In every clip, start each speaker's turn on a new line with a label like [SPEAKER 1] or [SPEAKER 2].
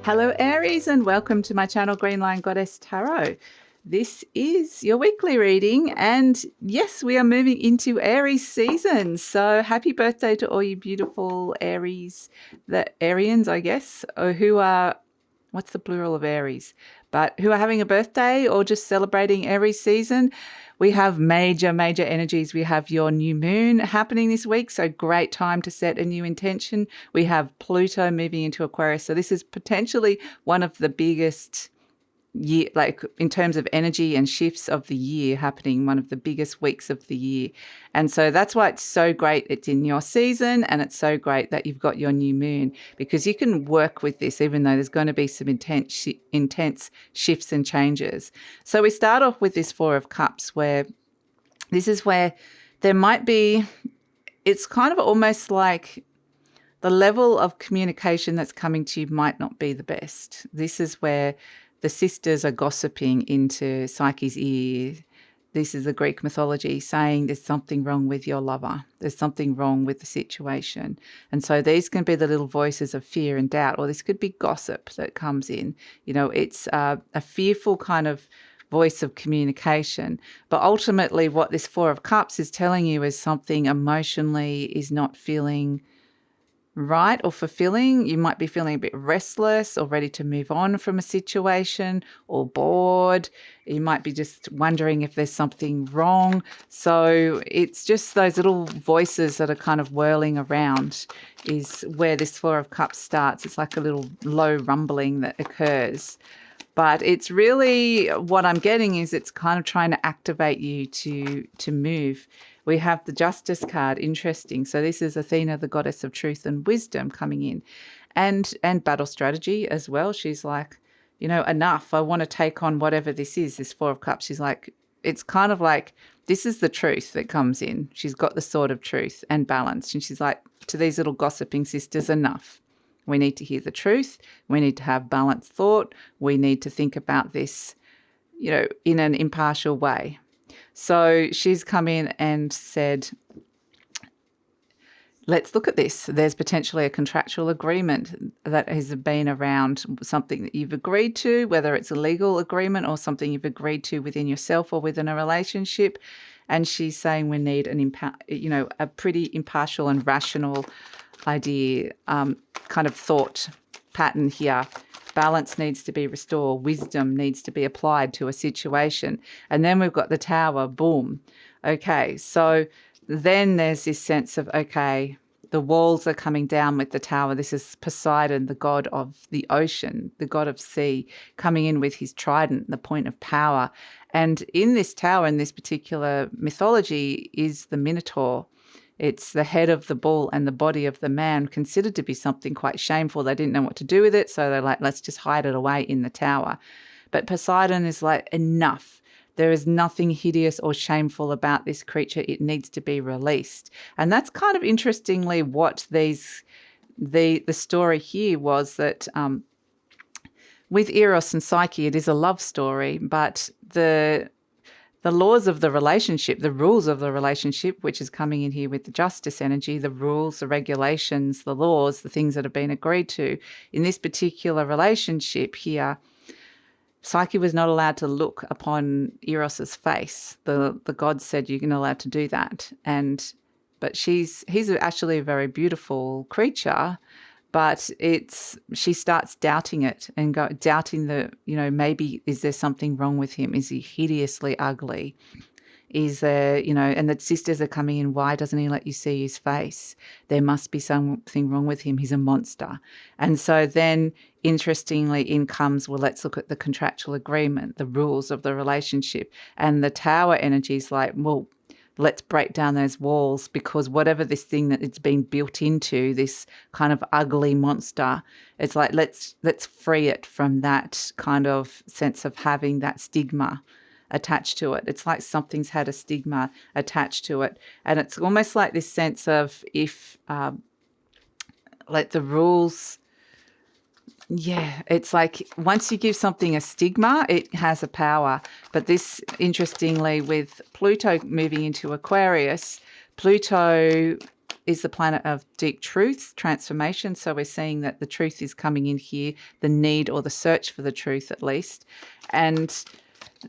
[SPEAKER 1] Hello Aries and welcome to my channel Green Lion Goddess Tarot. This is your weekly reading and yes, we are moving into Aries season. So happy birthday to all you beautiful Aries, the Arians I guess, or who are, what's the plural of Aries? But who are having a birthday or just celebrating Aries season. We have major energies. We have your new moon happening this week, so great time to set a new intention. We have Pluto moving into Aquarius, so this is potentially one of the biggest year, like in terms of energy and shifts of the year happening, one of the biggest weeks of the year. And so that's why it's so great it's in your season, and it's so great that you've got your new moon, because you can work with this even though there's going to be some intense shifts and changes. So we start off with this Four of Cups, where this is where there might be, it's kind of almost like the level of communication that's coming to you might not be the best. This is where the sisters are gossiping into Psyche's ear. This is the Greek mythology saying there's something wrong with your lover. There's something wrong with the situation. And so these can be the little voices of fear and doubt, or this could be gossip that comes in. You know, it's a fearful kind of voice of communication. But ultimately what this Four of Cups is telling you is something emotionally is not feeling right or fulfilling. You might be feeling a bit restless or ready to move on from a situation, or bored. You might be just wondering if there's something wrong. So it's just those little voices that are kind of whirling around is where this Four of Cups starts. It's like a little low rumbling that occurs. But it's really, what I'm getting is it's kind of trying to activate you to move. We have the Justice card, interesting. So this is Athena, the goddess of truth and wisdom, coming in. And battle strategy as well. She's like, you know, enough. I want to take on whatever this is, this Four of Cups. She's like, it's kind of like, this is the truth that comes in. She's got the sword of truth and balance. And she's like, to these little gossiping sisters, enough. We need to hear the truth. We need to have balanced thought. We need to think about this, you know, in an impartial way. So she's come in and said, let's look at this. There's potentially a contractual agreement that has been around something that you've agreed to, whether it's a legal agreement or something you've agreed to within yourself or within a relationship. And she's saying we need a pretty impartial and rational idea, kind of thought pattern here. Balance needs to be restored. Wisdom needs to be applied to a situation. And then we've got the Tower, boom. Okay, so then there's this sense of, okay, the walls are coming down with the Tower. This is Poseidon, the god of the ocean, the god of sea, coming in with his trident, the point of power. And in this Tower, in this particular mythology, is the Minotaur. It's the head of the bull and the body of the man, considered to be something quite shameful. They didn't know what to do with it, so they're like, let's just hide it away in the Tower. But Poseidon is like, enough. There is nothing hideous or shameful about this creature. It needs to be released. And that's kind of interestingly what the story here was, that with Eros and Psyche, it is a love story, but the laws of the relationship, the rules of the relationship, which is coming in here with the Justice energy, the rules, the regulations, the laws, the things that have been agreed to. In this particular relationship here, Psyche was not allowed to look upon Eros's face. The gods said you're not allowed to do that. But he's actually a very beautiful creature, but she starts doubting it and doubting maybe is there something wrong with him? Is he hideously ugly? Is there, and the sisters are coming in, why doesn't he let you see his face? There must be something wrong with him. He's a monster. And so then, interestingly, in comes, well, let's look at the contractual agreement, the rules of the relationship. And the Tower energy is like, well, let's break down those walls, because whatever this thing that it's been built into, this kind of ugly monster, it's like, let's free it from that kind of sense of having that stigma attached to it. It's like something's had a stigma attached to it. And it's almost like this sense of if, like the rules, yeah, it's like once you give something a stigma, it has a power. But this, interestingly, with Pluto moving into Aquarius, Pluto is the planet of deep truth, transformation. So we're seeing that the truth is coming in here, the need or the search for the truth at least. And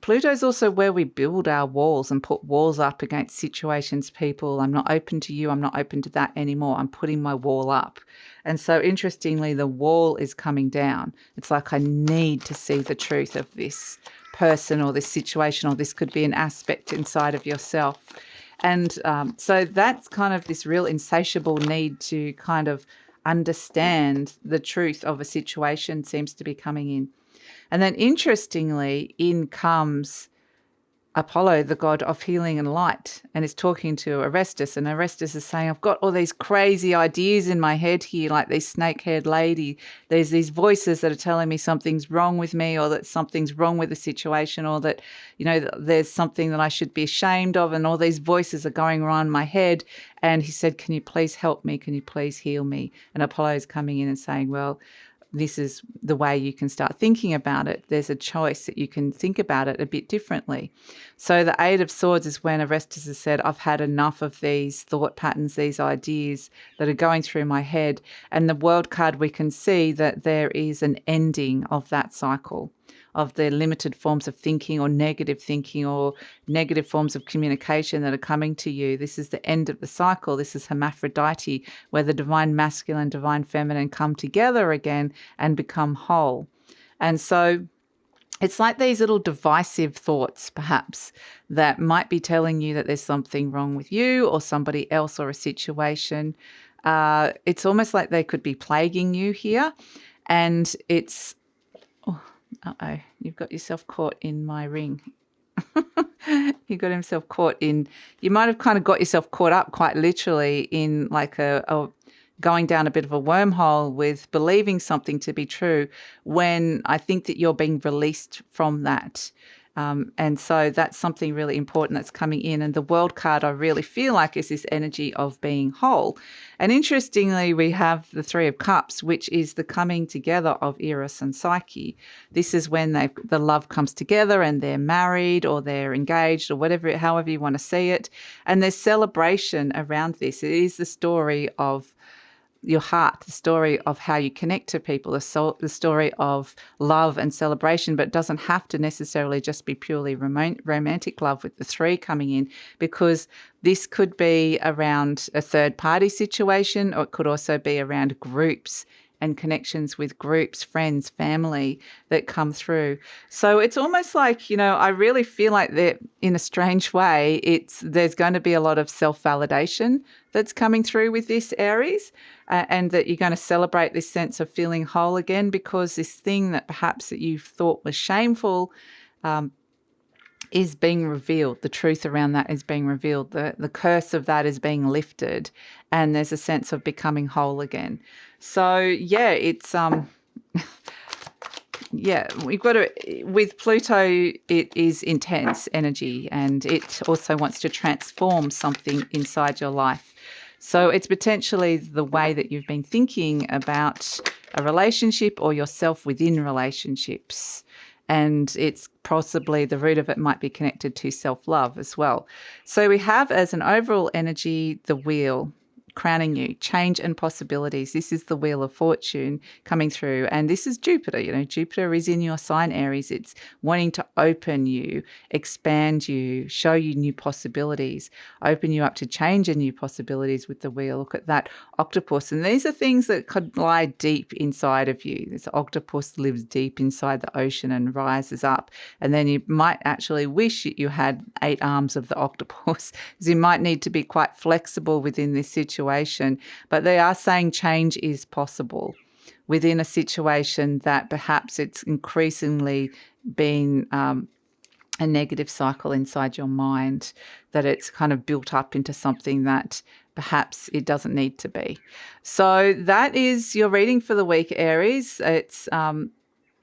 [SPEAKER 1] Pluto's also where we build our walls and put walls up against situations, people. I'm not open to you. I'm not open to that anymore. I'm putting my wall up. And so interestingly, the wall is coming down. It's like I need to see the truth of this person or this situation, or this could be an aspect inside of yourself. And so that's kind of this real insatiable need to kind of understand the truth of a situation seems to be coming in. And then interestingly, in comes Apollo, the god of healing and light, and is talking to Orestes. And Orestes is saying, I've got all these crazy ideas in my head here, like this snake-haired lady. There's these voices that are telling me something's wrong with me, or that something's wrong with the situation, or that, you know, there's something that I should be ashamed of. And all these voices are going around my head. And he said, can you please help me? Can you please heal me? And Apollo is coming in and saying, well, this is the way you can start thinking about it. There's a choice that you can think about it a bit differently. So the Eight of Swords is when Orestes has said, I've had enough of these thought patterns, these ideas that are going through my head. And the World card, we can see that there is an ending of that cycle, of the limited forms of thinking or negative forms of communication that are coming to you. This is the end of the cycle. This is Hermaphrodite, where the divine masculine, divine feminine come together again and become whole. And so it's like these little divisive thoughts, perhaps, that might be telling you that there's something wrong with you or somebody else or a situation. It's almost like they could be plaguing you here. And it's... Uh-oh, you've got yourself caught in my ring. You got himself caught in, you might have kind of got yourself caught up quite literally in like a going down a bit of a wormhole with believing something to be true, when I think that you're being released from that. And so that's something really important that's coming in. And the World card, I really feel like, is this energy of being whole. And interestingly, we have the Three of Cups, which is the coming together of Eros and Psyche. This is when the love comes together and they're married or they're engaged or whatever, however you want to see it. And there's celebration around this. It is the story of your heart, the story of how you connect to people, the story of love and celebration, but it doesn't have to necessarily just be purely romantic love with the three coming in, because this could be around a third party situation, or it could also be around groups and connections with groups, friends, family that come through. So it's almost like, you know, I really feel like that in a strange way, there's going to be a lot of self-validation that's coming through with this, Aries, and that you're going to celebrate this sense of feeling whole again, because this thing that perhaps that you thought was shameful is being revealed. The truth around that is being revealed. The curse of that is being lifted, and there's a sense of becoming whole again. So yeah, it's yeah, we've got to, with Pluto, it is intense energy, and it also wants to transform something inside your life. So it's potentially the way that you've been thinking about a relationship or yourself within relationships. And it's possibly the root of it might be connected to self-love as well. So we have as an overall energy the wheel crowning you, change and possibilities. This is the Wheel of Fortune coming through. And this is Jupiter. You know, Jupiter is in your sign, Aries. It's wanting to open you, expand you, show you new possibilities, open you up to change and new possibilities with the wheel. Look at that octopus. And these are things that could lie deep inside of you. This octopus lives deep inside the ocean and rises up. And then you might actually wish that you had 8 arms of the octopus, because you might need to be quite flexible within this situation. But they are saying change is possible within a situation that perhaps it's increasingly been a negative cycle inside your mind, that it's kind of built up into something that perhaps it doesn't need to be. So that is your reading for the week, Aries. It's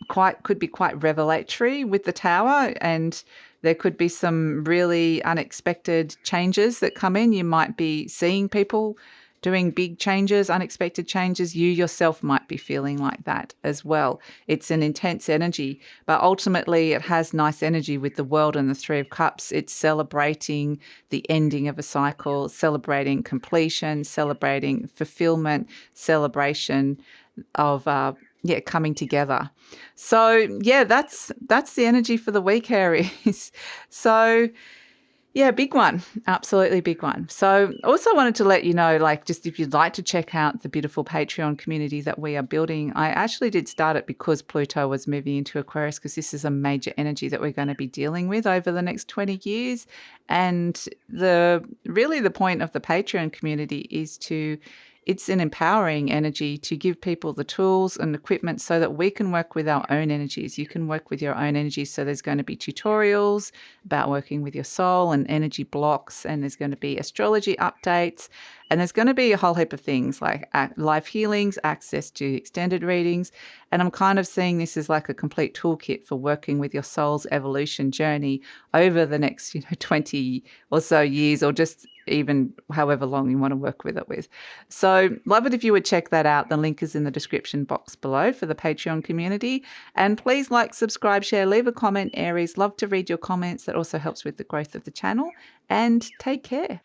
[SPEAKER 1] could be quite revelatory with the Tower, and there could be some really unexpected changes that come in. You might be seeing people doing big changes, unexpected changes, you yourself might be feeling like that as well. It's an intense energy, but ultimately it has nice energy with the World and the Three of Cups. It's celebrating the ending of a cycle, celebrating completion, celebrating fulfillment, celebration of coming together. So that's the energy for the week, Aries. So big one. Absolutely big one. So also wanted to let you know, like, just if you'd like to check out the beautiful Patreon community that we are building, I actually did start it because Pluto was moving into Aquarius, because this is a major energy that we're going to be dealing with over the next 20 years. And the point of the Patreon community is it's an empowering energy to give people the tools and equipment so that we can work with our own energies. You can work with your own energies. So there's going to be tutorials about working with your soul and energy blocks, and there's going to be astrology updates, and there's going to be a whole heap of things like life healings, access to extended readings. And I'm kind of seeing this as like a complete toolkit for working with your soul's evolution journey over the next 20 or so years, or just even however long you want to work with it with. So love it if you would check that out. The link is in the description box below for the Patreon community. And please like, subscribe, share, leave a comment, Aries. Love to read your comments. That also helps with the growth of the channel. And take care.